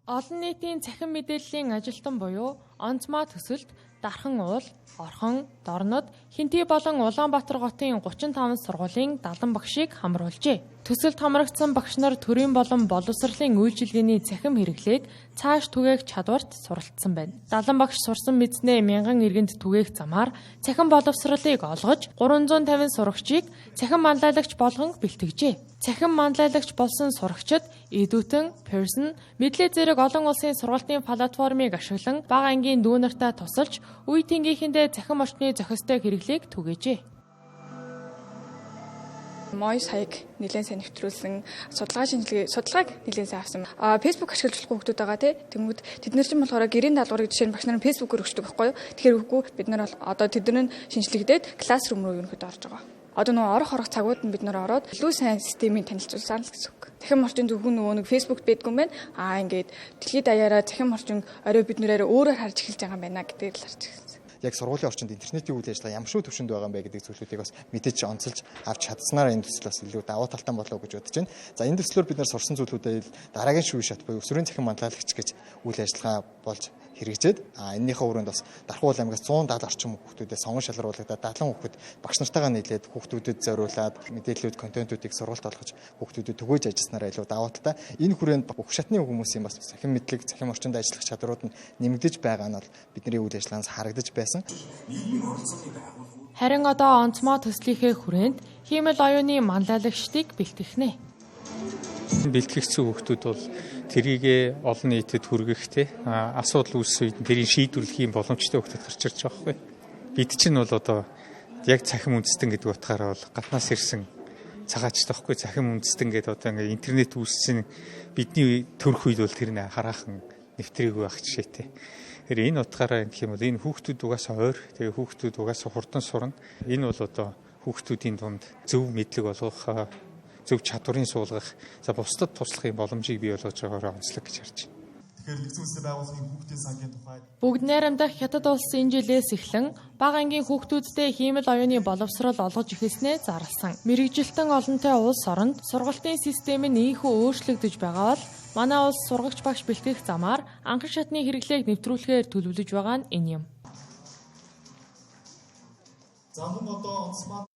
Олон нийтийн цахим мэдээллийн ажилтан буюу онцмаа төсөлд Дархан уул, Орхон, Дорнод, Хинтий болон Улаанбаатар хотын 35 сургуулийн 70 багшийг хамруулжээ. Төсөлд хамрагдсан багш нар төрийн болон боловсролын үйлчилгээний цахим хэрэглээг цааш түгээх чадварт суралцсан байна. 70 багш сурсан мэдснээ 1000 иргэнд түгээх замаар цахим боловсролыг олгож 350 сурагчийг цахим манлайлагч болгон бэлтгэжээ. Цахим манлайлагч болсон сурагчид Eduten, Pearson, мэдлэг зэрэг олон улсын сургалтын платформыг ашиглан бага ангийн дүү нартай тусалж үе тэнгийнхэндээ цахим орчны зохистой хэрэглээг түгээжээ. Мой саяг нэлээд сайн нэвтрүүлсэн судалгааг нэлээд сайн авсан. Facebook ашиглаж болох хүмүүс байгаа тийм. Тэд нар ч болохоор гэрийн даалгаврыг жишээ нь багш нар нь Facebook-оор өгчдөг байхгүй юу? Тэгэхээр үгүй бид нар бол одоо тэдний шинжлэхдээ Classroom руу ерөнхийдөө орж байгаа. Одоо нөгөө орох цагууд нь бид нар ороод илүү сайн системийг танилцуулсан л гэсэн үг. Цахим орчин зөвхөн нөгөө нэг Facebook байдгүй юм байна. Ингээд дэлхийд даяараа цахим орчин орой бид нэрээр өөрөөр харж эхэлж байгаа юм байна гэдгийг л харж эхэлсэн. Яг сургуулийн орчинд интернетийн үйл ажиллагаа ямар шүү төвшөнд байгаа юм бэ гэдэг зүйлүүдийг бас мэдээж онцолж авч чадсанаар энэ төсөл бас илүү давуу талтай болов уу гэж бодож байна. За энэ төслөөр бид нар сурсан зүйлүүдээ дараагийн шүүх шат буюу өсвөрийн цахим манлайлагч гэж үйл ажиллагаа болж хэрэгжээд энэнийхээ өрөөнд бас Дархан уул аймагаас 170 орчим хүүхдүүдэд сонгон шалгаруулагдаад 70 хүүхэд багш нартайгаа нийлээд хүүхдүүдэд зориулаад мэдээллүүд контентуудыг сургалт олгож хүүхдүүдэд түгээж ажилласнараа илүү давуу талтай. Энэ хүрээнд бүх шатны хүмүүсийн бас цахим мэдлэг, цахим орчинд ажиллах чадварууд нь нэмэгдэж байгаа нь бол бидний үйл ажиллагаанаас харагдаж байсан. Харин одоо онцмоо төслийнхээ хүрээнд хиймэл оюуны манлайлагчдыг бэлтгэхнэ. Бэлтгэгдсэн хүүхдүүд бол тэрийг олон нийтэд хүргэхтэй асуудал үүссэн үед тэрийг шийдвэрлэхийн боломжтой хүүхдүүд гарч ирж байгаа байхгүй. Бид чинь бол одоо яг цахим үндэстэн гэдэг утгаараа бол гаднаас ирсэн цагаач таахгүй цахим үндэстэн гэдэг одоо ингээ интернет үүссэн бидний төрөх үед бол тэр нэ хараахан нэвтрээгүй байх жишээтэй. Тэгэхээр энэ утгаараа гэх юм бол энэ хүүхдүүд угаасаа ойр тэгээ хүүхдүүд угаасаа хурдан сурна. Энэ бол одоо хүүхдүүдийн дунд зөв мэдлэг олгох зөв чадварын суулгах за бусдад туслахын боломжийг бий болгож байгаагаар онцлог гэж харж байна. Тэгэхээр нэгдсэн улсын байгууллагын хүүхдийн сангийн тухай Бүгд найрамдах Хятад улс энэ жилээс эхлэн бага ангийн хүүхдүүдтэй хиймэл оюуны боловсрол олгож эхэлснээ зарласан. Мэргэжилтэн олонтой улс оронд сургалтын систем нь ийхүү өөрчлөгдөж байгаа бол манай улс сургагч багш бэлтгэх замаар анхан шатны хэрэглээг нэвтрүүлэхээр төлөвлөж байгаа нь энэ юм. За мөн одоо онцмаа